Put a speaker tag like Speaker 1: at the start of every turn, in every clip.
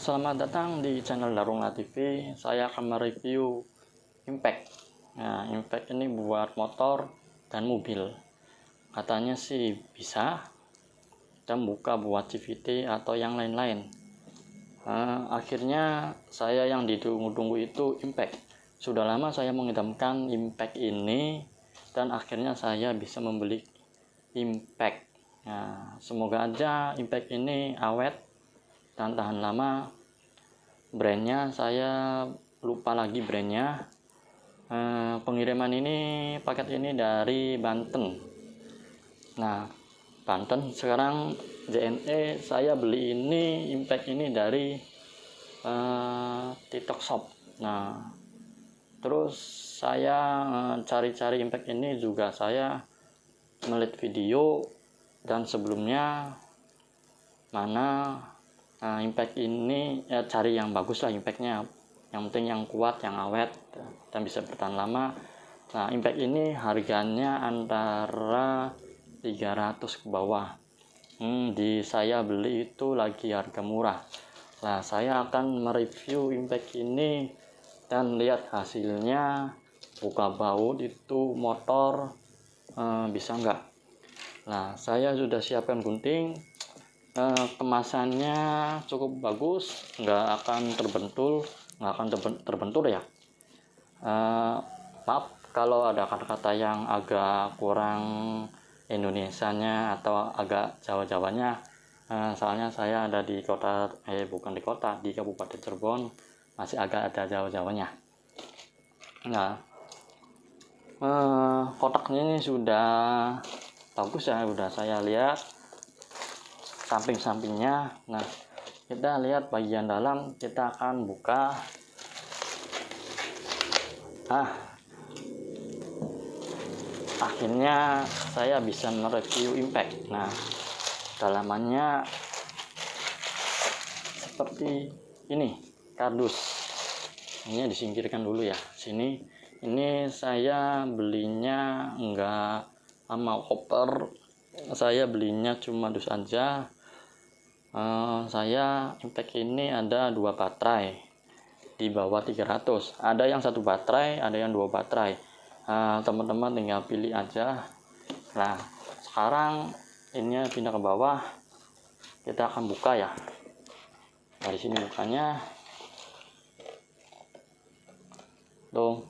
Speaker 1: Selamat datang di channel Darunga TV. Saya akan mereview impact. Nah, impact ini buat motor dan mobil. Katanya sih bisa dan buka buat CVT atau yang lain-lain. Akhirnya saya yang ditunggu-tunggu itu impact. Sudah lama saya mengidamkan impact ini dan akhirnya saya bisa membeli impact. Nah, semoga aja impact ini awet dan tahan lama. Brandnya saya lupa lagi brandnya. Pengiriman ini, paket ini dari Banten. Nah, Banten sekarang JNE. Saya beli ini impact ini dari TikTok Shop. Nah, terus saya cari-cari impact ini juga saya melihat video dan sebelumnya mana impact ini ya, cari yang bagus lah impactnya, yang penting yang kuat, yang awet dan bisa bertahan lama. Nah, impact ini harganya antara 300 ke bawah. Di saya beli itu lagi harga murah. Nah, saya akan mereview impact ini dan lihat hasilnya, buka baut itu motor bisa enggak. Nah, saya sudah siapkan gunting. Kemasannya cukup bagus, nggak akan terbentur ya. Maaf kalau ada kata-kata yang agak kurang Indonesianya atau agak Jawa-Jawanya, soalnya saya ada di kota, bukan di kota, di Kabupaten Cirebon, masih agak ada Jawa-Jawanya. Nah, kotaknya ini sudah bagus ya, udah saya lihat samping-sampingnya. Nah, kita lihat bagian dalam, kita akan buka. Akhirnya saya bisa mereview impact. Nah, dalamannya seperti ini, kardus. Ini disingkirkan dulu ya. Sini, ini saya belinya enggak sama koper, saya belinya cuma dus aja. Saya impact ini ada 2 baterai di bawah 300. Ada yang 1 baterai, ada yang 2 baterai. Teman-teman tinggal pilih aja. Nah, sekarang ini pindah ke bawah. Kita akan buka ya. Dari sini bukanya. Tuh.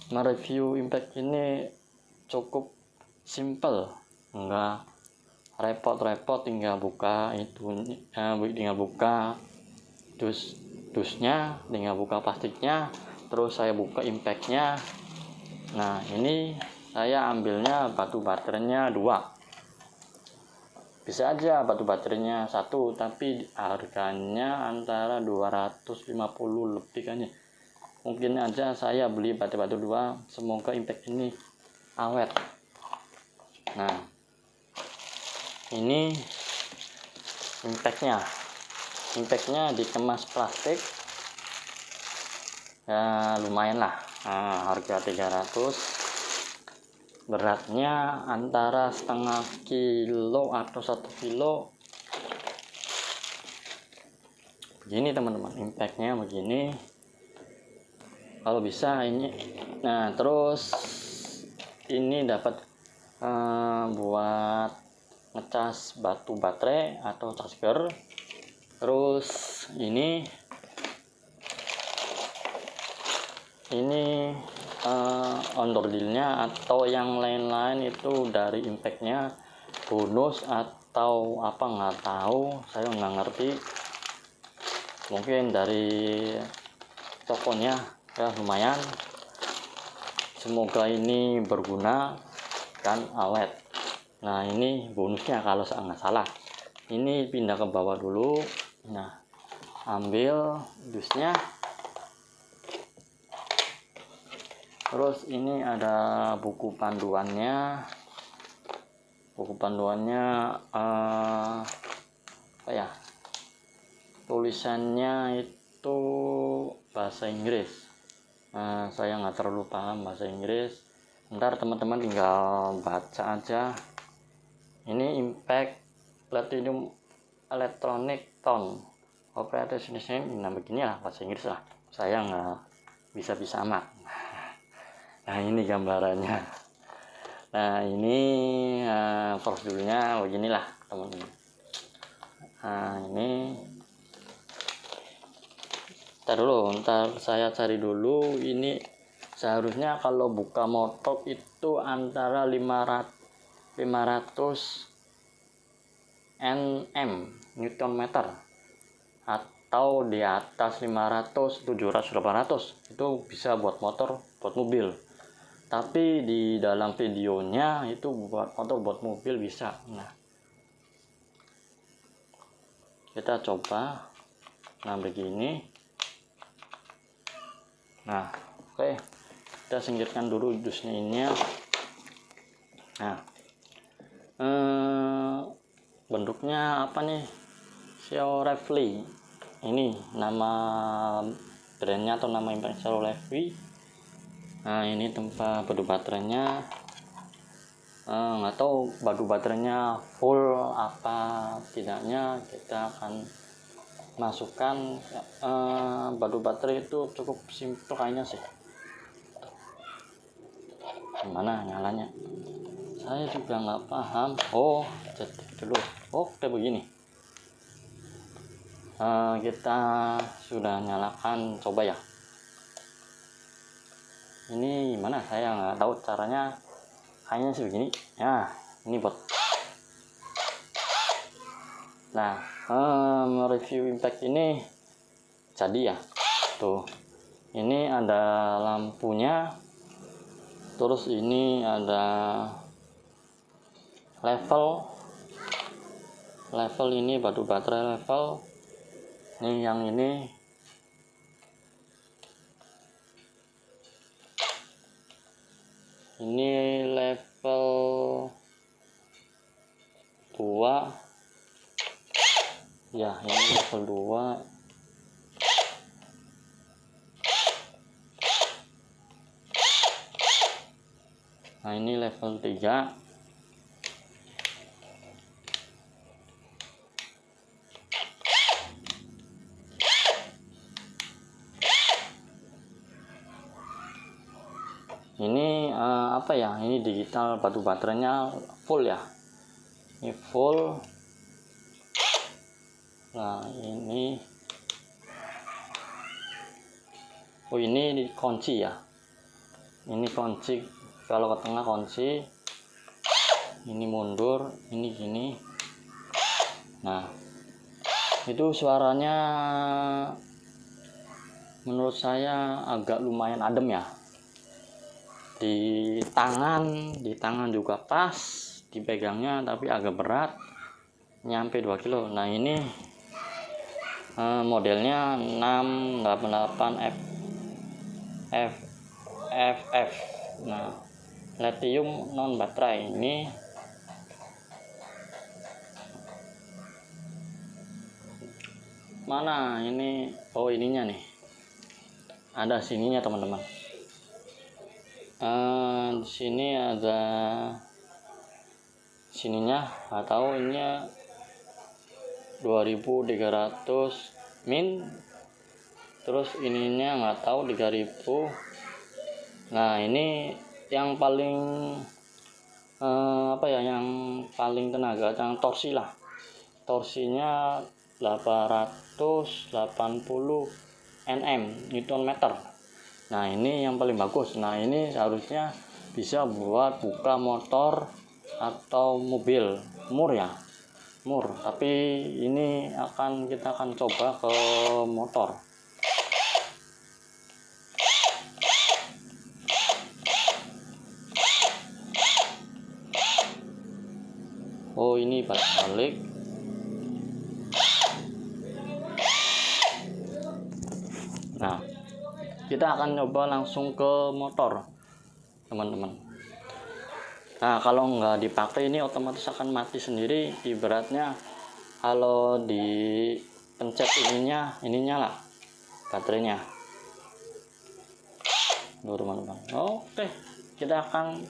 Speaker 1: Mereview impact ini cukup simple, enggak repot-repot, tinggal buka tinggal buka dusnya, tinggal buka plastiknya, terus saya buka impactnya. Nah, ini saya ambilnya batu baterainya 2. Bisa aja batu baterainya 1, tapi harganya antara 250 lebih kayaknya. Mungkin aja saya beli batu-batu 2, semoga impact ini awet. Nah, ini impactnya dikemas plastik ya, lumayan lah. Harga 300, beratnya antara setengah kilo atau 1 kilo. Begini teman-teman, impactnya begini kalau bisa ini. Nah, terus ini dapat buat ngecas batu baterai atau charger. Terus ini onderdilnya atau yang lain-lain itu dari impactnya, bonus atau apa nggak tahu, saya nggak ngerti. Mungkin dari tokonya ya, lumayan. Semoga ini berguna dan awet. Nah, ini bonusnya kalau saya nggak salah. Ini pindah ke bawah dulu. Nah, ambil dusnya. Terus ini ada buku panduannya. Buku panduannya apa ya? Tulisannya itu bahasa Inggris. Saya nggak terlalu paham bahasa Inggris. Ntar teman-teman tinggal baca aja. Ini impact platinum Electronic Tone Operator System. Nah beginilah bahasa Inggris lah, saya nggak bisa amat. Nah ini gambarannya. Nah ini prosedurnya beginilah teman-teman. Nah ini ntar saya cari dulu. Ini seharusnya kalau buka motor itu antara 500 Nm Newton meter, atau di atas 500, 700, 800 itu bisa buat motor, buat mobil. Tapi di dalam videonya itu buat motor, buat mobil bisa. Nah kita coba. Nah begini. Nah oke, kita singkirkan dulu dusnya ini. Nah bentuknya apa nih? Xiaorefly. Ini nama brandnya atau nama impact Xiaorefly. Nah ini tempat badu baterainya. Nggak tahu badu baterainya full apa tidaknya, kita akan masukkan. Badu baterai itu cukup simple kayaknya sih. Gimana nyalanya? Saya juga nggak paham. Oh, cetik dulu. Oke begini. Kita sudah nyalakan, coba ya. Ini gimana? Saya nggak tahu caranya. Kayaknya sih begini. Ya, ini bot. Nah, review impact ini jadi ya. Tuh, ini ada lampunya. Terus ini ada level ini batu baterai level. Ini yang ini level 2 ya, ini level 2. Nah ini level 3. Ini apa ya, ini digital batu baterainya full ya, ini full. Nah ini ini kunci ya, ini kunci, kalau ke tengah kunci, ini mundur, ini gini. Nah itu suaranya menurut saya agak lumayan adem ya. Di tangan juga pas dipegangnya, tapi agak berat, nyampe 2 kilo. Nah ini modelnya 688 FF. Nah lithium non baterai ini. Mana ini? Oh ininya nih, ada sininya teman-teman. Di sini ada sininya, atau ininya 2300 min. Terus ininya nggak tahu 3000. Nah ini yang paling apa ya, yang paling tenaga, yang torsi lah, torsinya 880 Nm Newton meter. Nah ini yang paling bagus. Nah ini seharusnya bisa buat buka motor atau mobil, mur ya, mur. Tapi ini kita akan coba ke motor. Oh ini balik. Nah kita akan coba langsung ke motor teman-teman. Nah kalau nggak dipakai ini otomatis akan mati sendiri. Ibaratnya kalau dipencet ininya nyala baterainya. Tuh teman-teman. Oke, kita akan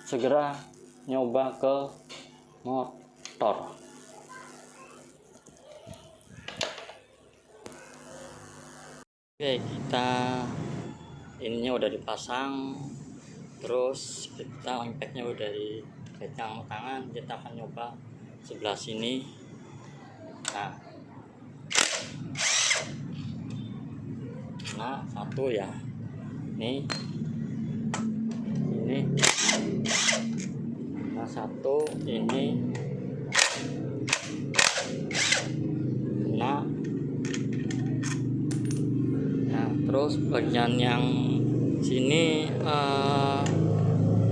Speaker 1: segera nyoba ke motor. Oke, kita ininya udah dipasang, terus kita impactnya udah dipegang tangan. Kita akan nyoba sebelah sini. Nah satu ya, ini nah satu ini nah terus bagian yang sini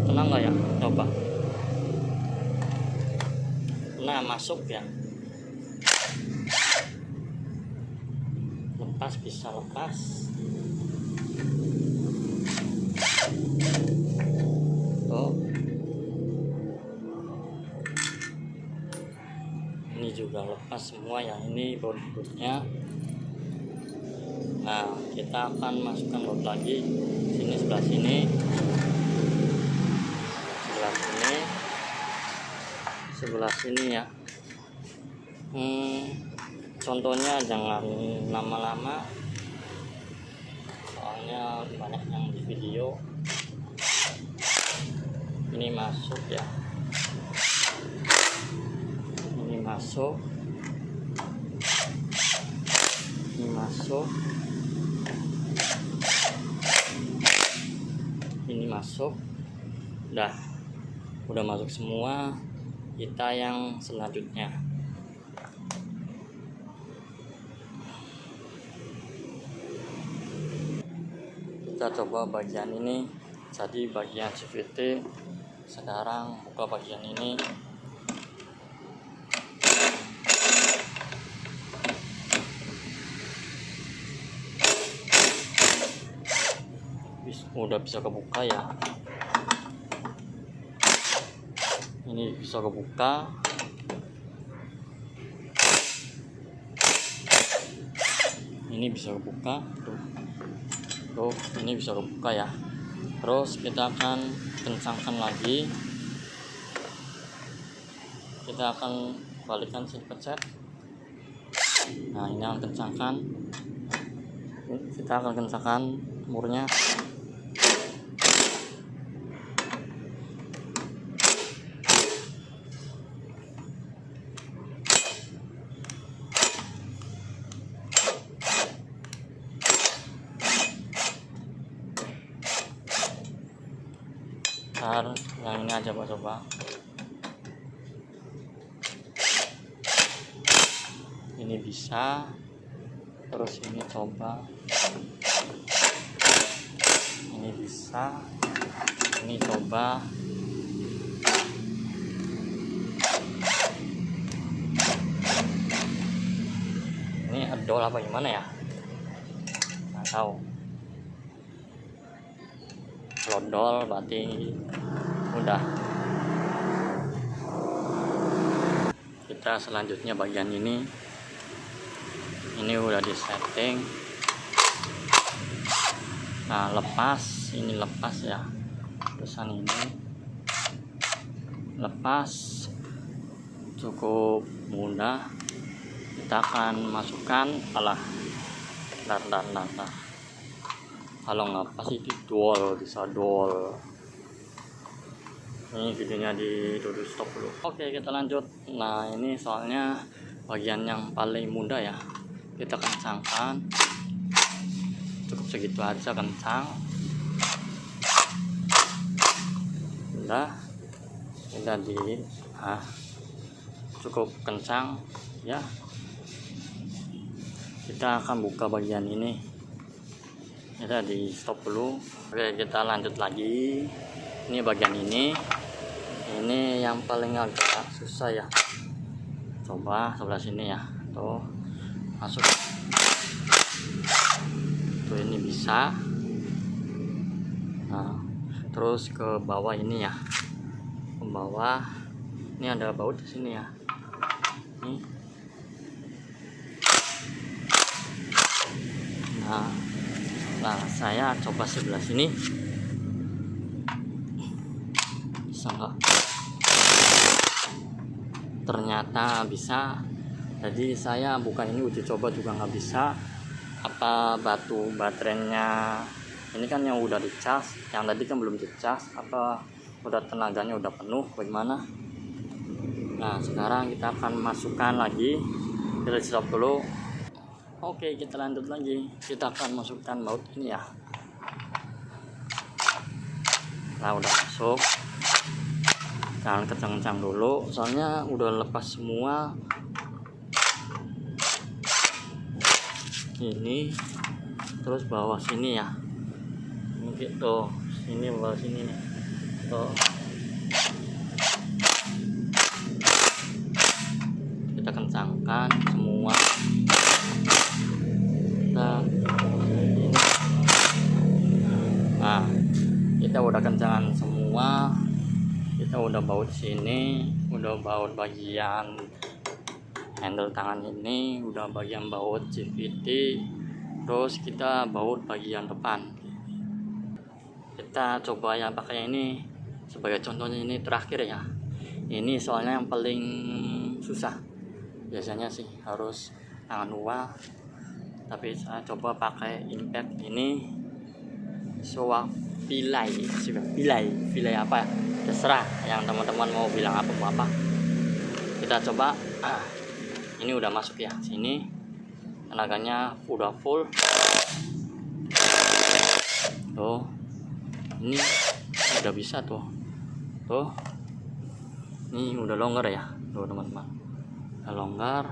Speaker 1: kena nggak ya, coba. Nah masuk ya, lepas, bisa lepas. Tuh, ini juga lepas semua yang ini baut-bautnya. Nah kita akan masukkan baut lagi sini, sebelah sini, sebelah sini ya. Contohnya jangan lama-lama, soalnya banyak yang di video. Ini masuk ya, ini masuk, ini masuk, ini masuk. Udah masuk semua. Kita yang selanjutnya, kita coba bagian ini. Jadi bagian CVT, sekarang buka bagian ini. Udah bisa kebuka ya, ini bisa kebuka. Ini bisa kebuka tuh, ini bisa kebuka ya. Terus kita akan kencangkan lagi, kita akan balikkan sini, pencet. Nah ini akan kencangkan, kita akan kencangkan murnya. Yang ini aja coba. Ini bisa. Terus ini coba. Ini bisa. Ini coba. Ini adol apa gimana ya? Nggak tahu. Lodol berarti udah. Kita selanjutnya bagian ini udah di setting. Nah lepas, ini lepas ya, terusan ini lepas, cukup mudah. Kita akan masukkan, kalau nggak pas itu dol, bisa dol. Ini videonya dulu stop dulu. Oke, kita lanjut. Nah ini soalnya bagian yang paling mudah ya, kita kencangkan, cukup segitu aja, kencang. Udah cukup kencang ya. Kita akan buka bagian ini, kita di stop dulu. Oke, kita lanjut lagi. Ini bagian ini yang paling agak susah ya. Coba sebelah sini ya, tuh masuk tuh, ini bisa. Nah terus ke bawah ini ya, ke bawah ini ada baut di sini ya. Nah saya coba sebelah sini, bisa nggak? Ternyata bisa. Jadi saya bukan ini uji coba juga nggak bisa. apa batu baterainya ini kan yang udah dicas, yang tadi kan belum dicas, apa udah tenaganya udah penuh bagaimana. Nah sekarang kita akan masukkan lagi, kita stop dulu. Oke, kita lanjut lagi, kita akan masukkan baut ini ya. Nah udah masuk, jangan kencang-kencang dulu soalnya udah lepas semua ini. Terus bawah sini ya, mungkin tuh sini, bawah sini nih tuh. Kita kencangkan semua. Nah kita udah kencangan semua, kita udah baut sini, udah baut bagian handle tangan ini, udah bagian baut CVT, terus kita baut bagian depan. Kita coba yang pakai ini sebagai contohnya, ini terakhir ya, ini soalnya yang paling susah. Biasanya sih harus tangan dua, tapi saya coba pakai impact ini. Pilai apa ya, terserah yang teman-teman mau bilang apa. Kita coba. Ini udah masuk ya sini, tenaganya udah full tuh. Ini udah bisa tuh ini udah longgar ya tuh teman-teman, udah longgar.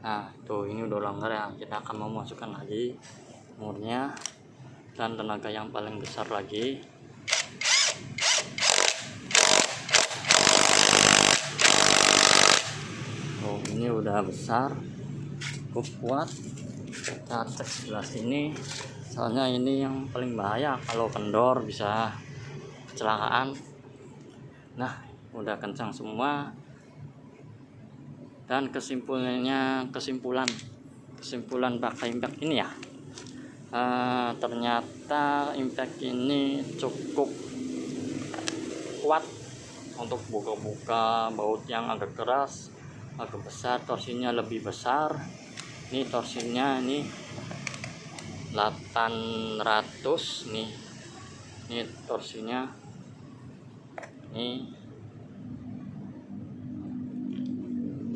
Speaker 1: Nah tuh ini udah longgar ya, kita akan mau masukkan lagi murnya dan tenaga yang paling besar lagi. Oh ini udah besar, cukup kuat. Kita cek sebelah sini, soalnya ini yang paling bahaya kalau kendor, bisa kecelakaan. Nah udah kencang semua. Dan kesimpulan pakai impact ini ya, ternyata impact ini cukup kuat untuk buka-buka baut yang agak keras, agak besar, torsinya lebih besar. Ini torsinya ini 800 nih, ini torsinya ini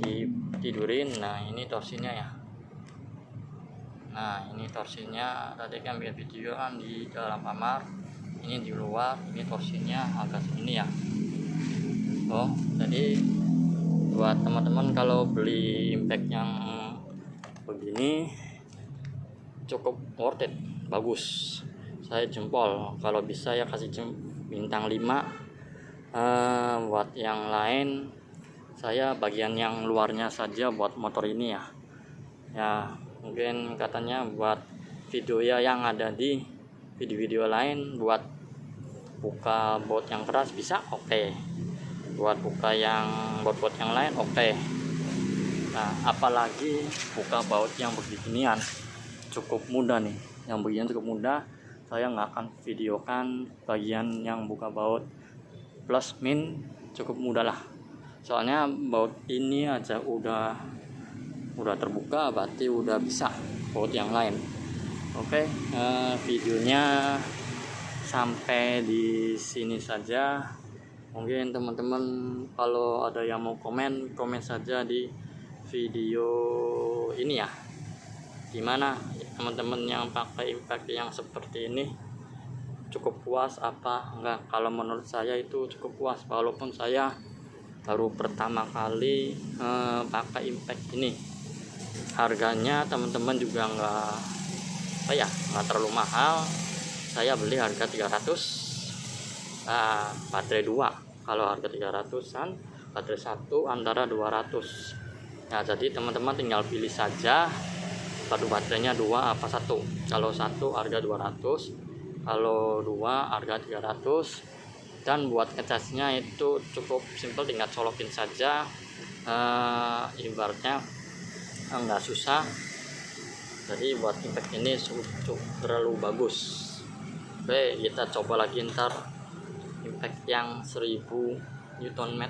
Speaker 1: ditidurin. Nah ini torsinya ya, nah ini torsinya tadi kan bikin video kan di dalam kamar, ini di luar, ini torsinya agak segini ya. Oh jadi buat teman-teman kalau beli impact yang begini cukup worth it, bagus. Saya jempol, kalau bisa ya kasih bintang 5. Buat yang lain saya bagian yang luarnya saja buat motor ini ya mungkin katanya buat video ya yang ada di video-video lain buat buka baut yang keras bisa, oke. Buat buka yang baut yang lain oke. Nah apalagi buka baut yang beginian cukup mudah nih, yang beginian cukup mudah. Saya nggak akan videokan bagian yang buka baut plus min, cukup mudah lah. Soalnya baut ini aja udah terbuka, berarti udah bisa baut yang lain. Oke, videonya sampai di sini saja. Mungkin teman-teman kalau ada yang mau komen saja di video ini ya. Gimana teman-teman yang pakai impact yang seperti ini, cukup puas apa enggak? Kalau menurut saya itu cukup puas, walaupun saya baru pertama kali pakai impact ini. Harganya teman-teman juga nggak terlalu mahal. Saya beli harga 300, baterai 2. Kalau harga 300-an, baterai 1 antara 200. Nah jadi teman-teman tinggal pilih saja satu baterainya 2 apa 1. Kalau 1 harga 200, kalau 2 harga 300. Dan buat ngecasnya itu cukup simpel, tinggal colokin saja, ibaratnya nggak susah. Jadi buat impact ini cukup terlalu bagus. Oke, kita coba lagi ntar impact yang 1000 Nm.